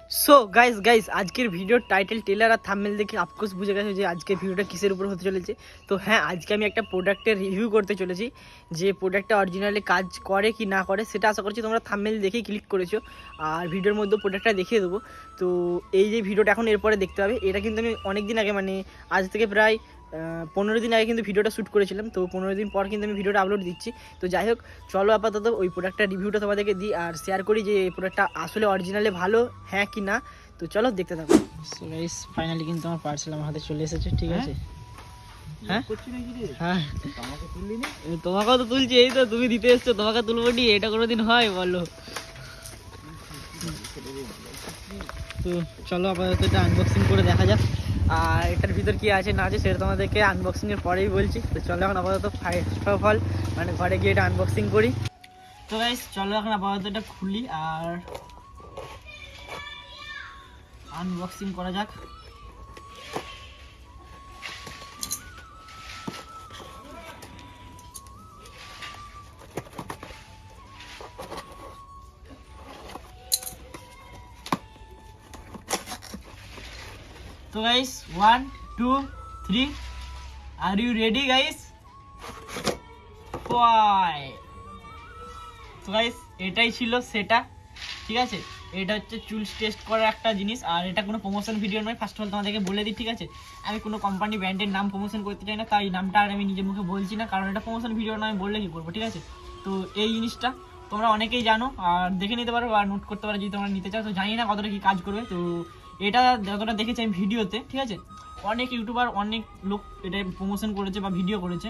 So guys আজকের ভিডিওর title teller আর thumbnail দেখে অফকোর্স বুঝে গেছে যে আজকের ভিডিওটা কিসের উপর হতে চলেছে। তো হ্যাঁ, আজকে আমি একটা প্রোডাক্টের রিভিউ করতে চলেছি, যে প্রোডাক্টটা অরিজিনালি কাজ করে কি না করে সেটা আশা করছি তোমরা থাম্বনেল দেখেই ক্লিক করেছো, আর ভিডিওর মধ্যে প্রোডাক্টটা দেখিয়ে দেবো। তো এই যে ভিডিওটা এখন এরপরে দেখতে হবে, এটা কিন্তু আমি অনেক দিন আগে, মানে আজ থেকে প্রায় 15 দিন আগে কিন্তু ভিডিওটা শ্যুট করেছিলাম। তো 15 দিন পর কিন্তু আমি ভিডিওটা আপলোড দিচ্ছি। তো যাই হোক, চলো আপাতত ওই প্রোডাক্টটার রিভিউটা তোমাদেরকে দিই আর শেয়ার করি যে এই প্রোডাক্টটা আসলে অরিজিনালি ভালো হ্যাঁ কি না। তো চলো দেখতে থাকো। সো গাইস, ফাইনালি কিন্তু আমার পার্সেল আমার হাতে চলে এসেছে, ঠিক আছে? হ্যাঁ হ্যাঁ, তোমাকেও তো তুলছি, এই তো তুমি দিতে এসছো, তোমাকে তুলবো নি, এটা কোনোদিন হয় বলো? তো চলো আপাতত এটা আনবক্সিং করে দেখা যাক, আর এটার ভিতর কি আছে না আছে সেটা তোমাদেরকে আনবক্সিংয়ের পরেই বলছি। তো চলো এখন আপাতত ফার্স্ট অফ অল মানে ঘরে গিয়ে এটা আনবক্সিং করি। তো গাইস চলো এখন আপাতত এটা খুলি আর আনবক্সিং করা যাক। তো guys 1 2 3, are you ready guys? তো গাইস এটাই ছিল সেটা, ঠিক আছে? এটা হচ্ছে চুল টেস্ট করার একটা জিনিস, আর এটা কোনো প্রমোশন ভিডিও নয়। ফার্স্ট অফ অল তোমাদেরকে বলে দিই, ঠিক আছে? আমি কোনো কোম্পানি ব্র্যান্ডের নাম প্রমোশন করতে চাই না, তাই নামটা আর আমি নিজের মুখে বলছি না, কারণ এটা প্রমোশন ভিডিও নয়, বললে কি করবো, ঠিক আছে? তো এই জিনিসটা তোমরা অনেকেই জানো আর দেখে নিতে পারো আর নোট করতে পারো যদি তোমরা নিতে চাও। তো জানি না কতটা কি কাজ করবে, তো এটা যতটা দেখেছি আমি ভিডিওতে, ঠিক আছে, অনেক ইউটিউবার অনেক লোক এটা প্রমোশন করেছে বা ভিডিও করেছে,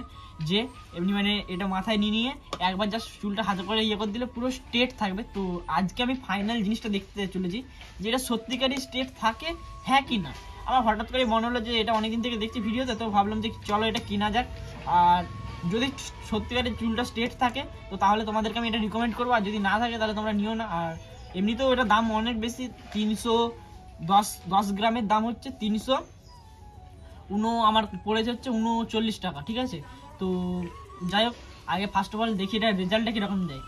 যে এমনি মানে এটা মাথায় নিয়ে নিয়ে একবার জাস্ট চুলটা হাতে করে ইয়ে করে দিলে পুরো স্ট্রেট থাকবে। তো আজকে আমি ফাইনাল জিনিসটা দেখতে চলেছি যে এটা সত্যিকারই স্ট্রেট থাকে হ্যাঁ কি না। আমার হঠাৎ করে মনে হলো যে এটা অনেকদিন থেকে দেখছি ভিডিওতে, তো ভাবলাম যে চলো এটা কিনা যাক, আর যদি সত্যিকারের চুলটা স্ট্রেট থাকে তো তাহলে তোমাদেরকে আমি এটা রিকমেন্ড করবো, আর যদি না থাকে তাহলে তোমরা নিও না। আর এমনিতেও এটা দাম অনেক বেশি, 310 গ্রামের দাম হচ্ছে 300, আমার পড়েছে হচ্ছে 39 টাকা, ঠিক আছে? তো যাই হোক, আগে ফার্স্ট অফ অল দেখি এটা রেজাল্টটা কীরকম দেয়।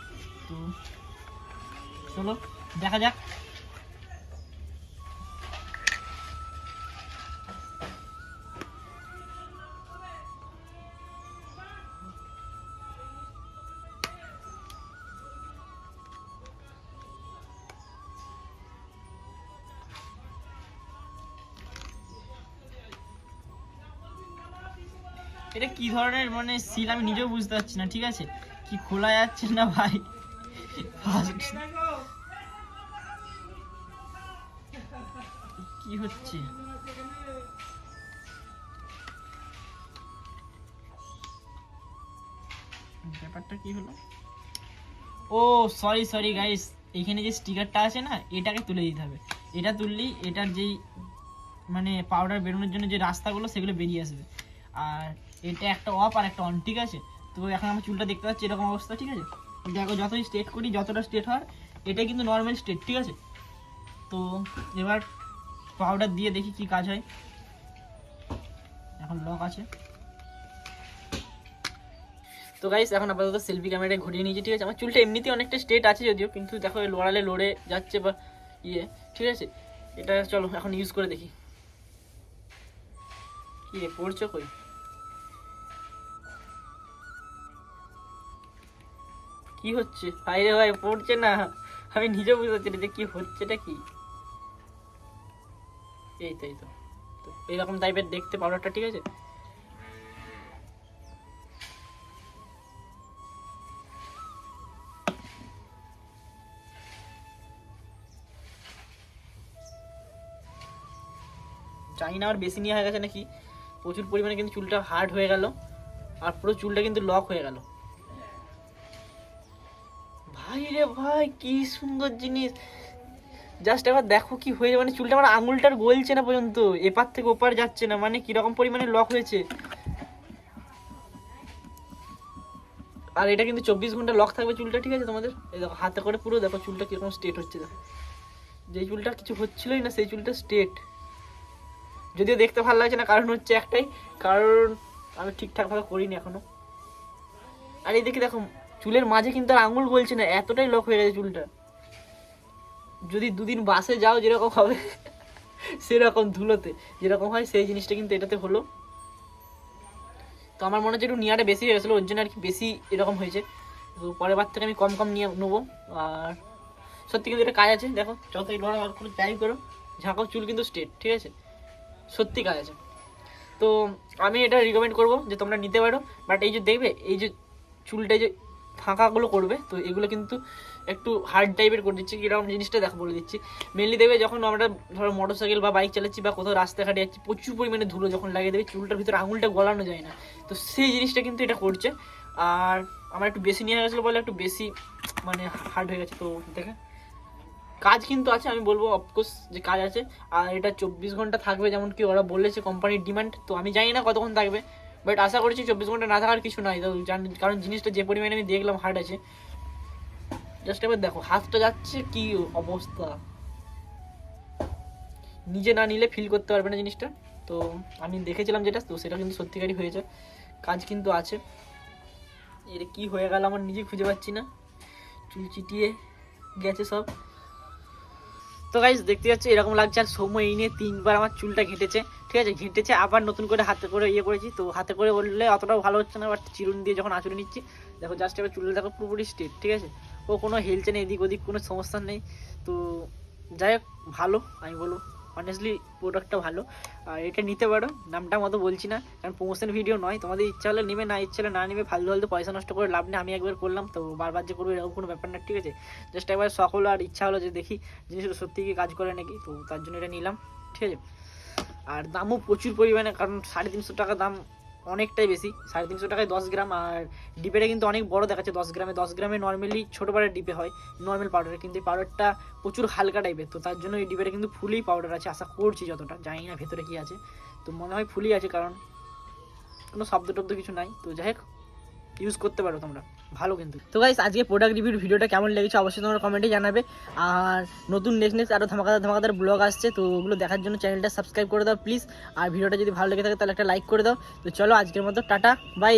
তো চলো দেখা যাক। এটা কি ধরনের মানে সিল আমি নিজেও বুঝতে পারছি না, ঠিক আছে? কি খোলা যাচ্ছে না ভাই, কি হচ্ছে? ব্যাপারটা কি হলো? ও সরি গাইস, এইখানে যে স্টিকারটা আছে না, এটাকে তুলে দিতে হবে। এটা তুললেই এটার যেই মানে পাউডার বেরোনোর জন্য যে রাস্তাগুলো সেগুলো বেরিয়ে আসবে। আর এটা একটা অফ আর একটা অন, ঠিক আছে? তো এখন আমার চুলটা দেখতে পাচ্ছি এরকম অবস্থা, ঠিক আছে? দেখো যতই স্ট্রেট করি, যতটা স্ট্রেট হয় এটাই কিন্তু নর্মাল স্ট্রেট, ঠিক আছে? তো এবার পাউডার দিয়ে দেখি কি কাজ হয়। এখন লক আছে। তো গাইস এখন আপাতত সেলফি ক্যামেরায় ঘুরিয়ে নিয়েছি, ঠিক আছে? আমার চুলটা এমনিতেই অনেকটা স্ট্রেট আছে যদিও, কিন্তু দেখো লড়ালে লড়ে যাচ্ছে বা ইয়ে, ঠিক আছে? এটা চলো এখন ইউজ করে দেখি। কি রে পড়ছো কই? কি হচ্ছে ভাই রে ভাই? পড়ছে না, আমি নিজে বুঝতে পারছি না যে কি হচ্ছেটা কি। এই তো তো এইরকম টাইপের দেখতে পাউডারটা, ঠিক আছে? জানি না আমার বেশি নিয়ে হয়ে গেছে নাকি, প্রচুর পরিমাণে কিন্তু চুলটা হার্ড হয়ে গেল, আর পুরো চুলটা কিন্তু লক হয়ে গেল। ভাই রে ভাই, কি সুন্দর জিনিস! জাস্ট এবার দেখো কি হয়েছে, মানে চুলটা আমার আঙুলটার গলছে না পর্যন্ত, এপার থেকে ওপার যাচ্ছে না, মানে কিরকম পরিমাণে লক হয়েছে। আর এটা কিন্তু 24 ঘন্টা লক থাকবে চুলটা, ঠিক আছে? তোমাদের এই দেখো হাতে করে পুরো দেখো চুলটা কিরকম স্ট্রেট হচ্ছে, দেখো যে চুলটা কিছু হচ্ছিলই না সেই চুলটা স্ট্রেট। যদিও দেখতে ভালো লাগছে না, কারণ হচ্ছে একটাই, কারণ আমি ঠিকঠাকভাবে করিনি এখনো। আর এইদিকে দেখো চুলের মাঝে কিন্তু আর আঙুল গলছে না, এতটাই লক হয়ে গেছে চুলটা। যদি 2 দিন বাসে যাও যেরকম হবে সেরকম ধুলোতে যেরকম হয় সেই জিনিসটা কিন্তু এটাতে হলো। তো আমার মনে হচ্ছে একটু নিয়াটা বেশি হয়ে গেছিলো, ওর জন্য আর কি বেশি এরকম হয়েছে। তো পরের বার থেকে আমি কম কম নিয়ে নেবো। আর সত্যি কিন্তু এটা কাজ আছে, দেখো যতই লড়া করে যাই করো ঝাঁকাও চুল কিন্তু স্ট্রেট, ঠিক আছে, সত্যি কাজ আছে। তো আমি এটা রিকমেন্ড করবো যে তোমরা নিতে পারো। বাট এই যে দেখবে এই যে চুলটা যে ফাঁকাগুলো করবে, তো এগুলো কিন্তু একটু হার্ড টাইপের করে দিচ্ছি। কীরকম জিনিসটা দেখো বলে দিচ্ছি। মেনলি দেখবে যখন আমরা ধরো মোটরসাইকেল বা বাইক চালাচ্ছি বা কোথাও রাস্তাঘাটে যাচ্ছি, প্রচুর পরিমাণে ধুলো যখন লাগিয়ে দেবে চুলটার ভিতরে আঙুলটা গলানো যায় না, তো সেই জিনিসটা কিন্তু এটা করছে। আর আমার একটু বেশি নিয়ে গেছিলো বলে একটু বেশি মানে হার্ড হয়ে গেছে। তো দেখে কাজ কিন্তু আছে, আমি বলবো অফকোর্স যে কাজ আছে। আর এটা 24 ঘন্টা থাকবে যেমন কি ওরা বলেছে, কোম্পানির ডিমান্ড। তো আমি জানি না কতক্ষণ থাকবে, বাট আশা করছি 24 ঘন্টা না থাকার কিছু নাই। তো কারণ জিনিসটা যে পরিমাণে আমি দেখলাম হার্ড আছে। জাস্ট এবার দেখো হাতটা যাচ্ছে কি অবস্থা, নিজে না নিলে ফিল করতে পারবে না জিনিসটা। তো আমি দেখেছিলাম যেটা, তো সেটা কিন্তু সত্যিকারই হয়েছে, কাজ কিন্তু আছে। এর কি হয়ে গেল আমার নিজে খুঁজে পাচ্ছি না, চুল চিটিয়ে গেছে সব। তো গাইজ দেখতে যাচ্ছে এরকম লাগছে। আর সময় এই নিয়ে 3বার আমার চুলটা ঘেঁটেছে, ঠিক আছে, ঘেঁটেছে আবার নতুন করে হাতে করে ইয়ে করেছি। তো হাতে করে বললে অতটাও ভালো হচ্ছে না, বাট চিরুন দিয়ে যখন আঁচড়ে নিচ্ছি দেখো জাস্ট এবার চুলটা দেখো পুরোপুরি স্ট্রেট, ঠিক আছে, ও কোনো হেলছে না এদিক ওদিক, কোনো সমস্যা নেই। তো যাই হোক ভালো, আমি বলবো অনেস্টলি প্রোডাক্টটা ভালো। আর এটা নিতে পারো, নামটা মতো বলছি না কারণ প্রমোশন ভিডিও নয়, তোমাদের ইচ্ছা হলে নেবে, না ইচ্ছা হলে না নেবে, ফালতু ফালতু পয়সা নষ্ট করে লাভ নেই। আমি একবার করলাম তো বারবার যে করবো এরকম কোনো ব্যাপার না, ঠিক আছে, জাস্ট একবার শখ হলো আর ইচ্ছা হলো যে দেখি জিনিসটা সত্যি কি কাজ করে নাকি, তো তার জন্য এটা নিলাম, ঠিক আছে। আর দামও প্রচুর পরিমাণে, কারণ 350 টাকা দাম, অনেকটাই বেশি। 350 টাকায় 10 গ্রাম, আর ডিপেটা কিন্তু অনেক বড় দেখাচ্ছে 10 গ্রামে। 10 গ্রামে নর্মালি ছোটো পাড়ের ডিপে হয় নর্মাল পাউডারে, কিন্তু এই পাউডারটা প্রচুর হালকা টাইপের। তো তার জন্য এই ডিপেটা কিন্তু ফুলই পাউডার আছে আশা করছি, যতটা জানি না ভেতরে কী আছে, তো মনে হয় ফুলই আছে কারণ কোনো শব্দ টব্দ কিছু নাই। তো যাই হোক ইউজ করতে পারো তোমরা, ভালো কিন্তু। তো গাইস আজকে প্রোডাক্ট রিভিউর ভিডিওটা কেমন লেগেছে অবশ্যই তোমরা কমেন্টে জানাবে। আর নতুন নেক্সট আরও ধামাকাদার ধামাকাদার ব্লগ আসছে, তো ওগুলো দেখার জন্য চ্যানেলটা সাবস্ক্রাইব করে দাও প্লিজ। আর ভিডিওটা যদি ভালো লেগে থাকে তাহলে একটা লাইক করে দাও। তো চলো আজকের মতো টাটা বাই।